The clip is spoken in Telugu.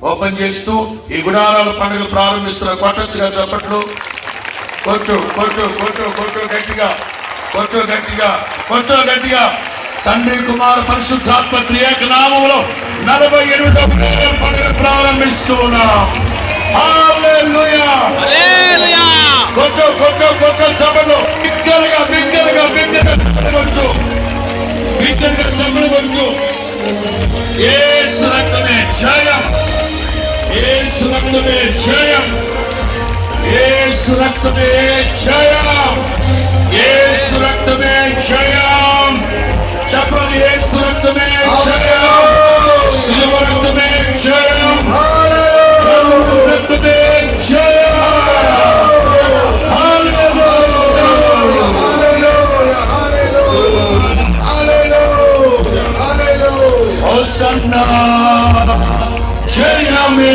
ఓపెన్ చేస్తూ ఈ గుడారాల పండుగ ప్రారంభిస్తున్న కొట్టచ్చుగా చప్పట్లు. కొట్టు కొట్టు కొట్టు కొట్టు గట్టిగా, కొట్టు గట్టిగా, కొట్టు గట్టిగా. తండ్రి కుమార పరిశుద్ధాత్మ త్రియేక నామములో 48వ పండుగ ప్రారంభిస్తున్నాం. హల్లెలూయా హల్లెలూయా. కొట్టు కొట్టు కొట్టు చప్పట్లు. బిగ్గరగా బిగ్గరగా బిగ్గరగా కొట్టు, బిగ్గరగా చప్పట్లు కొట్టు. యేసు రక్తమే జయం, యేసు రక్తమే జయం, యేసు రక్తమే జయం, యేసు రక్తమే జయం. చెప్పండి, యేసు రక్తమే జయం, శిలువ రక్తమే జయం, రక్తమే జయం. హోసన్నా జయమే